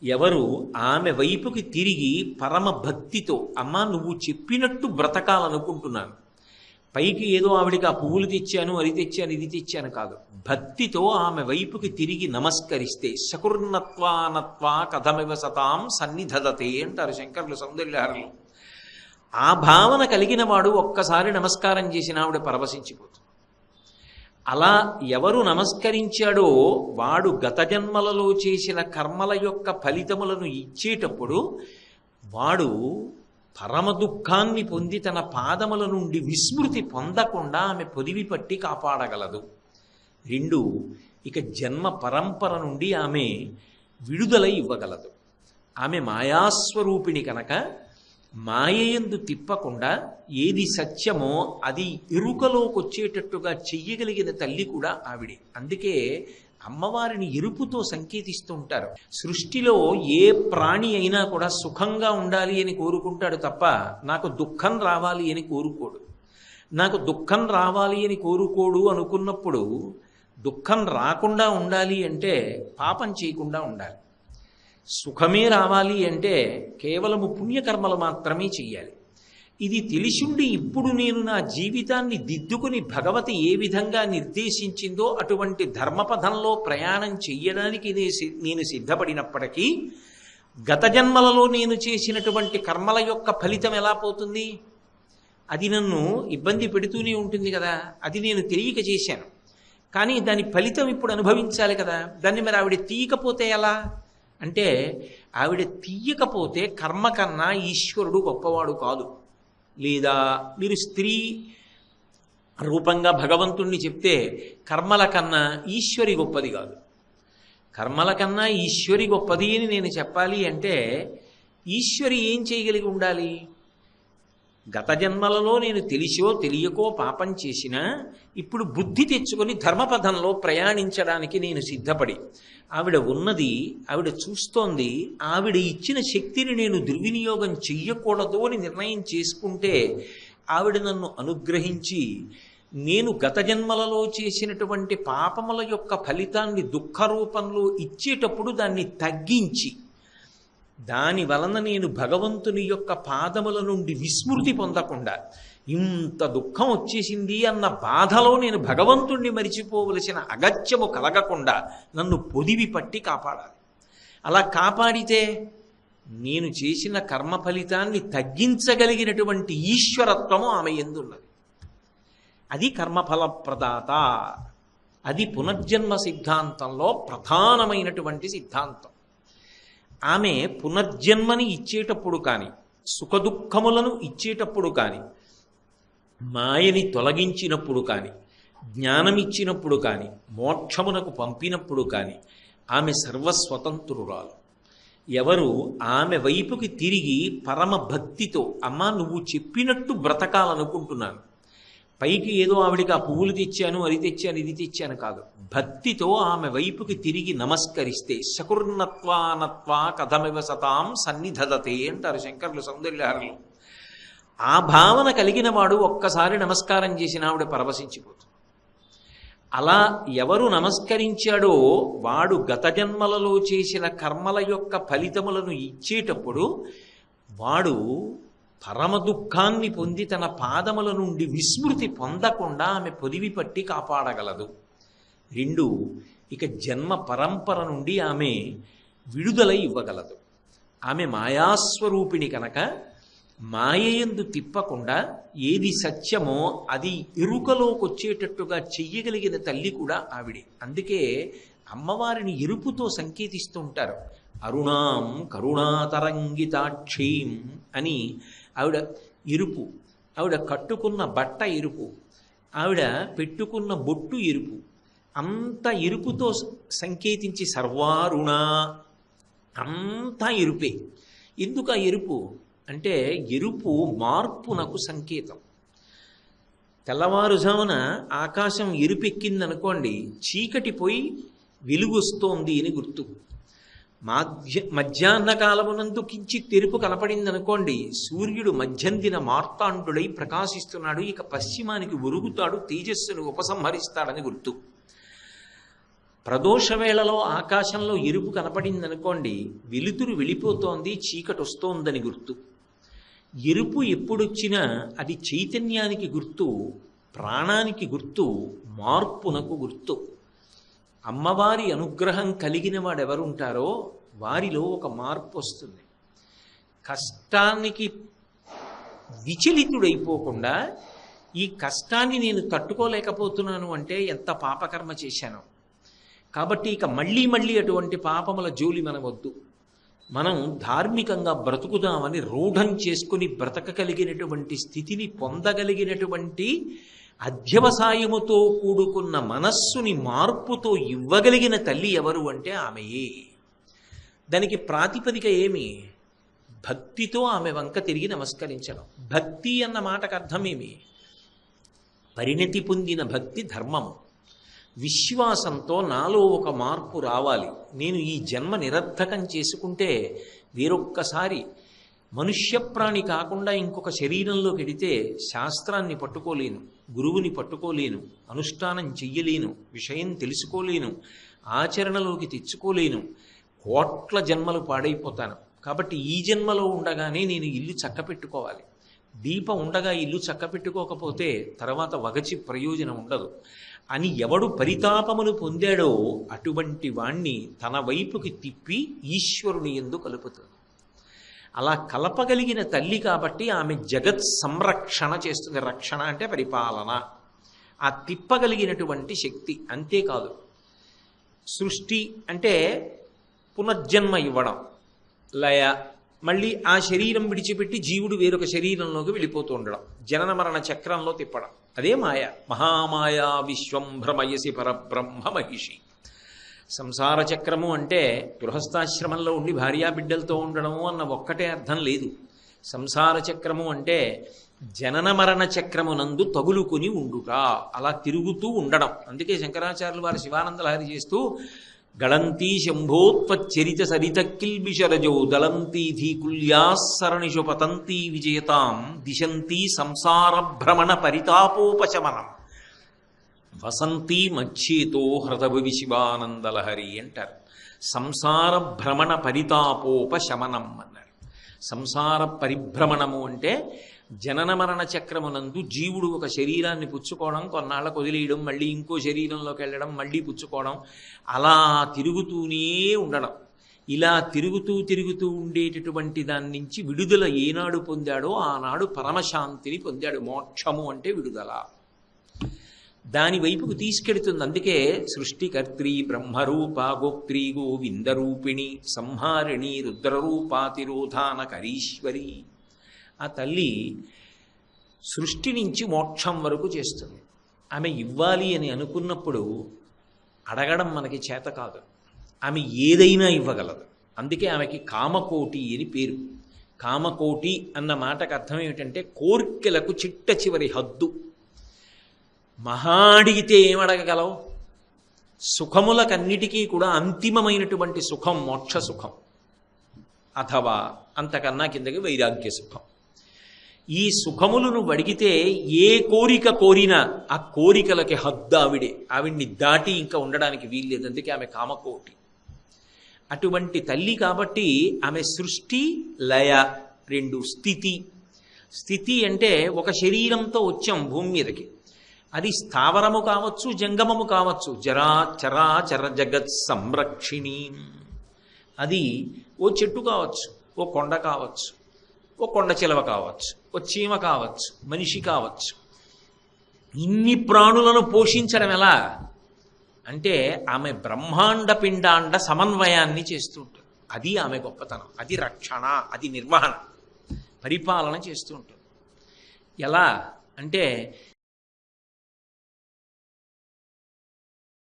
ఎవరు ఆమె వైపుకి తిరిగి పరమ భక్తితో, అమ్మా నువ్వు చెప్పినట్టు బ్రతకాలనుకుంటున్నాను, పైకి ఏదో ఆవిడికి ఆ పువ్వులు తెచ్చాను, అది తెచ్చాను, ఇది తెచ్చాను కాదు, భక్తితో ఆమె వైపుకి తిరిగి నమస్కరిస్తే శకుర్ణత్వానత్వా కథమివ సతాం సన్నిధదతే అంటారు శంకరులు సౌందర్యలహరిలో. ఆ భావన కలిగిన వాడు ఒక్కసారి నమస్కారం చేసిన ఆవిడ పరవశించిపోతుంది. అలా ఎవరు నమస్కరించాడో వాడు గత జన్మలలో చేసిన కర్మల యొక్క ఫలితములను ఇచ్చేటప్పుడు వాడు పరమ దుఃఖాన్ని పొంది తన పాదముల నుండి విస్మృతి పొందకుండా ఆమె పొదివి పట్టి కాపాడగలదు. 2, ఇక జన్మ పరంపర నుండి ఆమె విడుదల ఇవ్వగలదు. ఆమె మాయాస్వరూపిణి కనుక మాయయందు తిప్పకుండా ఏది సత్యమో అది ఎరుకలోకి వచ్చేటట్టుగా చెయ్యగలిగిన తల్లి కూడా ఆవిడే. అందుకే అమ్మవారిని ఎరుపుతో సంకేతిస్తూ ఉంటారు. సృష్టిలో ఏ ప్రాణి అయినా కూడా సుఖంగా ఉండాలి అని కోరుకుంటాడు తప్ప నాకు దుఃఖం రావాలి అని కోరుకోడు. నాకు దుఃఖం రావాలి అని కోరుకోడు అనుకున్నప్పుడు దుఃఖం రాకుండా ఉండాలి అంటే పాపం చేయకుండా ఉండాలి. సుఖమే రావాలి అంటే కేవలము పుణ్యకర్మలు మాత్రమే చెయ్యాలి. ఇది తెలిసిండి ఇప్పుడు నేను నా జీవితాన్ని దిద్దుకుని భగవతి ఏ విధంగా నిర్దేశించిందో అటువంటి ధర్మపథంలో ప్రయాణం చెయ్యడానికి నేను సిద్ధపడినప్పటికీ గత జన్మలలో నేను చేసినటువంటి కర్మల యొక్క ఫలితం ఎలా పోతుంది? అది నన్ను ఇబ్బంది పెడుతూనే ఉంటుంది కదా. అది నేను తెలియక చేశాను, కానీ దాని ఫలితం ఇప్పుడు అనుభవించాలి కదా. దాన్ని మరి ఆవిడ తీయకపోతే ఎలా అంటే, ఆవిడ తీయకపోతే కర్మ కన్నా ఈశ్వరుడు గొప్పవాడు కాదు. లేదా మీరు స్త్రీ రూపంగా భగవంతుణ్ణి చెప్తే కర్మల కన్నా ఈశ్వరి గొప్పది కాదు. కర్మల కన్నా ఈశ్వరి గొప్పది అని నేను చెప్పాలి అంటే ఈశ్వరి ఏం చేయగలిగి ఉండాలి? గత జన్మలలో నేను తెలిసో తెలియకో పాపం చేసినా ఇప్పుడు బుద్ధి తెచ్చుకొని ధర్మపథంలో ప్రయాణించడానికి నేను సిద్ధపడి, ఆవిడ ఉన్నది, ఆవిడ చూస్తోంది, ఆవిడ ఇచ్చిన శక్తిని నేను దుర్వినియోగం చెయ్యకూడదు అని నిర్ణయం చేసుకుంటే ఆవిడ నన్ను అనుగ్రహించి నేను గత జన్మలలో చేసినటువంటి పాపముల యొక్క ఫలితాన్ని దుఃఖ రూపంలో ఇచ్చేటప్పుడు దాన్ని తగ్గించి దాని వలన నేను భగవంతుని యొక్క పాదముల నుండి విస్మృతి పొందకుండా ఇంత దుఃఖం వచ్చేసింది అన్న బాధలో నేను భగవంతుణ్ణి మరిచిపోవలసిన అగత్యము కలగకుండా నన్ను పొదివి పట్టి కాపాడాలి. అలా కాపాడితే నేను చేసిన కర్మ ఫలితాన్ని తగ్గించగలిగినటువంటి ఈశ్వరత్వము ఆమె యందున్నది. అది కర్మఫల ప్రదాత. అది పునర్జన్మ సిద్ధాంతంలో ప్రధానమైనటువంటి సిద్ధాంతం. ఆమె పునర్జన్మని ఇచ్చేటప్పుడు కానీ, సుఖదుఖములను ఇచ్చేటప్పుడు కానీ, మాయని తొలగించినప్పుడు కానీ, జ్ఞానమిచ్చినప్పుడు కానీ, మోక్షమునకు పంపినప్పుడు కానీ ఆమె సర్వస్వతంత్రురాలు. ఎవరు ఆమె వైపుకి తిరిగి పరమ భక్తితో, అమ్మా నువ్వు చెప్పినట్టు బ్రతకాలనుకుంటున్నాను, పైకి ఏదో ఆవిడికి ఆ పువ్వులు తెచ్చాను, అది తెచ్చాను, ఇది తెచ్చాను కాదు, భక్తితో ఆమె వైపుకి తిరిగి నమస్కరిస్తే శకుర్ణత్వానత్వా కథమివ సతాం సన్నిధదతే అంటారు శంకరులు సౌందర్యలహరిలో. ఆ భావన కలిగిన వాడు ఒక్కసారి నమస్కారం చేసిన ఆవిడ పరవశించిపోతుంది. అలా ఎవరు నమస్కరించాడో వాడు గత జన్మలలో చేసిన కర్మల యొక్క ఫలితములను ఇచ్చేటప్పుడు వాడు పరమ దుఃఖాన్ని పొంది తన పాదముల నుండి విస్మృతి పొందకుండా ఆమె పొదివి పట్టి కాపాడగలదు. 2, ఇక జన్మ పరంపర నుండి ఆమె విడుదల ఇవ్వగలదు. ఆమె మాయాస్వరూపిణి కనుక మాయయందు తిప్పకుండా ఏది సత్యమో అది ఎరుకలోకి వచ్చేటట్టుగా చెయ్యగలిగిన తల్లి కూడా ఆవిడే. అందుకే అమ్మవారిని ఎరుపుతో సంకేతిస్తూ ఉంటారు. అరుణాం కరుణాతరంగితాక్షీం అని. ఆవిడ ఎరుపు, ఆవిడ కట్టుకున్న బట్ట ఎరుపు, ఆవిడ పెట్టుకున్న బొట్టు ఎరుపు, అంత ఎరుపుతో సంకేతించి సర్వారుణ అంతా ఎరుపే. ఎందుకు ఆ ఎరుపు అంటే ఎరుపు మార్పునకు సంకేతం. తెల్లవారుజామున ఆకాశం ఎరుపెక్కిందనుకోండి, చీకటి పోయి వెలుగు వస్తోంది అని గుర్తు. మధ్యాహ్న కాలమునందు కించిత్ తెరుపు కనపడిందనుకోండి, సూర్యుడు మధ్యందిన మార్తాండుడై ప్రకాశిస్తున్నాడు, ఇక పశ్చిమానికి ఒరుగుతాడు, తేజస్సును ఉపసంహరిస్తాడని గుర్తు. ప్రదోష వేళలో ఆకాశంలో ఎరుపు కనపడిందనుకోండి, వెలుతురు వెళ్ళిపోతోంది, చీకటి వస్తోందని గుర్తు. ఎరుపు ఎప్పుడొచ్చినా అది చైతన్యానికి గుర్తు, ప్రాణానికి గుర్తు, మార్పునకు గుర్తు. అమ్మవారి అనుగ్రహం కలిగిన వాడెవరుంటారో వారిలో ఒక మార్పు వస్తుంది. కష్టానికి విచలితుడైపోకుండా, ఈ కష్టాన్ని నేను తట్టుకోలేకపోతున్నాను అంటే ఎంత పాపకర్మ చేశాను, కాబట్టి ఇక మళ్ళీ మళ్ళీ అటువంటి పాపముల జోలి మనవద్దు, మనం ధార్మికంగా బ్రతుకుదామని రూఢం చేసుకుని బ్రతకగలిగినటువంటి స్థితిని పొందగలిగినటువంటి అధ్యవసాయముతో కూడుకున్న మనస్సుని మార్పుతో ఇవ్వగలిగిన తల్లి ఎవరు అంటే ఆమెయే. దానికి ప్రాతిపదిక ఏమి? భక్తితో ఆమె వంక తిరిగి నమస్కరించడం. భక్తి అన్న మాటకు అర్థమేమి? పరిణతి పొందిన భక్తి ధర్మము. విశ్వాసంతో నాలో ఒక మార్పు రావాలి, నేను ఈ జన్మ నిరర్థకం చేసుకుంటే వేరొక్కసారి మనుష్య ప్రాణి కాకుండా ఇంకొక శరీరంలోకి వెడితే శాస్త్రాన్ని పట్టుకోలేను, గురువుని పట్టుకోలేను, అనుష్ఠానం చెయ్యలేను, విషయం తెలుసుకోలేను, ఆచరణలోకి తెచ్చుకోలేను, కోట్ల జన్మలు పాడైపోతాను. కాబట్టి ఈ జన్మలో ఉండగానే నేను ఇల్లు చక్కపెట్టుకోవాలి. దీపం ఉండగా ఇల్లు చక్కపెట్టుకోకపోతే తర్వాత వగచి ప్రయోజనం ఉండదు అని ఎవడు పరితాపమును పొందాడో అటువంటి వాణ్ణి తన వైపుకి తిప్పి ఈశ్వరుని యందు కలుపుతుంది. అలా కలపగలిగిన తల్లి కాబట్టి ఆమె జగత్ సంరక్షణ చేస్తుంది. రక్షణ అంటే పరిపాలన, ఆ తిప్పగలిగినటువంటి శక్తి. అంతేకాదు, సృష్టి అంటే పునర్జన్మ ఇవ్వడం, లయ, మళ్ళీ ఆ శరీరం విడిచిపెట్టి జీవుడు వేరొక శరీరంలోకి వెళ్ళిపోతూ ఉండడం, జనన మరణ చక్రంలో తిప్పడం, అదే మాయ. మహామాయా విశ్వం భ్రమయసి పరబ్రహ్మ మహిషి. సంసార చక్రము అంటే గృహస్థాశ్రమంలో ఉండి భార్యాబిడ్డలతో ఉండడము అన్న ఒక్కటే అర్థం లేదు. సంసార చక్రము అంటే జనన మరణ చక్రమునందు తగులుకొని ఉండుట, అలా తిరుగుతూ ఉండడం. అందుకే శంకరాచార్యులు వారు శివానంద లహరి చేస్తూ గళంతీ శంభోత్వచ్చరిత సరిత కిల్బిషరజో దళంతీ ధీకుల్యాసరణిషు పతంతీ విజయతాం దిశంతీ సంసార భ్రమణ పరితాపోపశమనం వసంతీ మచ్చేతో హృదభవి శివానందలహరి అంటారు. సంసార భ్రమణ పరితాపోపశమనం అన్నారు. సంసార పరిభ్రమణము అంటే జనన మరణ చక్రమునందు జీవుడు ఒక శరీరాన్ని పుచ్చుకోవడం, కొన్నాళ్ళకు వదిలేయడం, మళ్ళీ ఇంకో శరీరంలోకి వెళ్ళడం, మళ్ళీ పుచ్చుకోవడం, అలా తిరుగుతూనే ఉండడం. ఇలా తిరుగుతూ ఉండేటటువంటి దాని నుంచి విడుదల ఏనాడు పొందాడో ఆనాడు పరమశాంతిని పొందాడు. మోక్షము అంటే విడుదల. దాని వైపుకు తీసుకెడుతుంది. అందుకే సృష్టికర్త్రి బ్రహ్మరూప గోప్త్రీ గోవిందరూపిణి సంహారిణి రుద్రరూపాతిరోధానకరీశ్వరి. ఆ తల్లి సృష్టి నుంచి మోక్షం వరకు చేస్తుంది. ఆమె ఇవ్వాలి అని అనుకున్నప్పుడు అడగడం మనకి చేత కాదు, ఆమె ఏదైనా ఇవ్వగలదు. అందుకే ఆమెకి కామకోటి అని పేరు. కామకోటి అన్న మాటకు అర్థం ఏమిటంటే కోర్కెలకు చిట్ట చివరి హద్దు. మహా అడిగితే ఏమడగగలవు? సుఖములకన్నిటికీ కూడా అంతిమమైనటువంటి సుఖం మోక్ష సుఖం, అథవా అంతకన్నా కిందకి వైరాగ్య సుఖం. ఈ సుఖములు నువ్వు అడిగితే ఏ కోరిక కోరినా ఆ కోరికలకి హద్దు ఆవిడే. ఆవిడ్ని దాటి ఇంకా ఉండడానికి వీల్లేదు. అందుకే ఆమె కామకోటి. అటువంటి తల్లి కాబట్టి ఆమె సృష్టి లయ రెండు. స్థితి. స్థితి అంటే ఒక శరీరంతో వచ్చాం భూమి మీదకి, అది స్థావరము కావచ్చు, జంగమము కావచ్చు. చరాచర జగత్ సంరక్షిణి. అది ఓ చెట్టు కావచ్చు, ఓ కొండ కావచ్చు, ఓ కొండ చిలవ కావచ్చు, ఓ చీమ కావచ్చు, మనిషి కావచ్చు. ఇన్ని ప్రాణులను పోషించడం ఎలా అంటే ఆమె బ్రహ్మాండ పిండాండ సమన్వయాన్ని చేస్తూ ఉంటుంది. అది ఆమె గొప్పతనం, అది రక్షణ, అది నిర్వహణ, పరిపాలన చేస్తూ ఉంటుంది. ఎలా అంటే